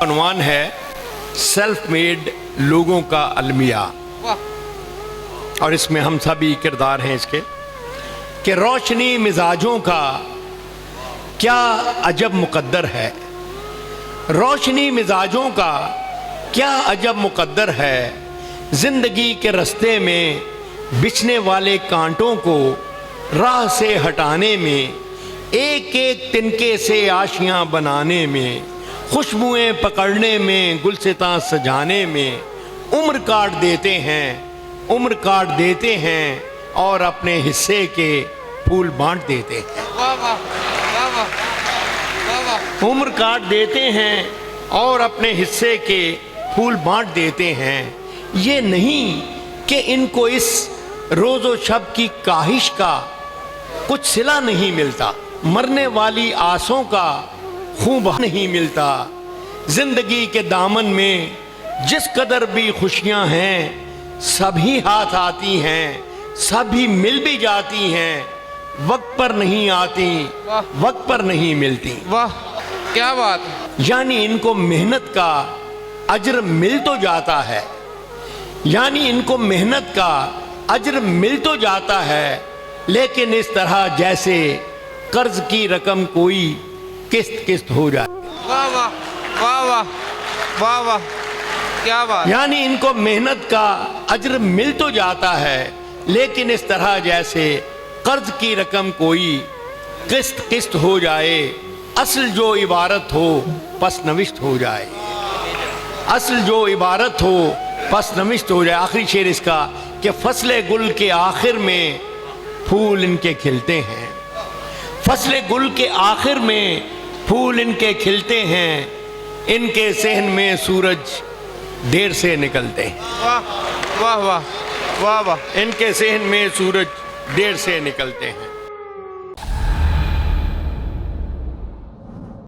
عنوان ہے self made لوگوں کا المیہ، اور اس میں ہم سبھی کردار ہیں اس کے کہ روشنی مزاجوں کا کیا عجب مقدر ہے، روشنی مزاجوں کا کیا عجب مقدر ہے، زندگی کے رستے میں بچھنے والے کانٹوں کو راہ سے ہٹانے میں، ایک ایک تنکے سے آشیاں بنانے میں، خوشبوئیں پکڑنے میں، گلستاں سجانے میں، عمر کاٹ دیتے ہیں، عمر کاٹ دیتے ہیں اور اپنے حصے کے پھول بانٹ دیتے ہیں۔ عمر کاٹ دیتے ہیں اور اپنے حصے کے پھول بانٹ دیتے ہیں۔ یہ نہیں کہ ان کو اس روز و شب کی کاہش کا کچھ صلہ نہیں ملتا، مرنے والی آسوں کا خون بہا نہیں ملتا۔ زندگی کے دامن میں جس قدر بھی خوشیاں ہیں سبھی ہاتھ آتی ہیں، سبھی مل بھی جاتی ہیں، وقت پر نہیں آتی، وقت پر نہیں ملتی۔ واہ کیا بات! یعنی ان کو محنت کا اجر مل تو جاتا ہے، یعنی ان کو محنت کا اجر مل تو جاتا ہے، لیکن اس طرح جیسے قرض کی رقم کوئی قسط قسط ہو جائے۔ واہ واہ واہ واہ واہ واہ کیا بات! یعنی ان کو محنت کا اجر مل تو جاتا ہے، لیکن اس طرح جیسے قرض کی رقم کوئی قسط قسط ہو جائے، اصل جو عبارت ہو پس نوشت ہو جائے، اصل جو عبارت ہو پس نوشت ہو جائے۔ آخری شعر اس کا کہ فصل گل کے آخر میں پھول ان کے کھلتے ہیں، فصل گل کے آخر میں پھول ان کے کھلتے ہیں، ان کے صحن میں سورج دیر سے نکلتے ہیں۔ واہ واہ واہ واہ واہ ان کے صحن میں سورج دیر سے نکلتے ہیں۔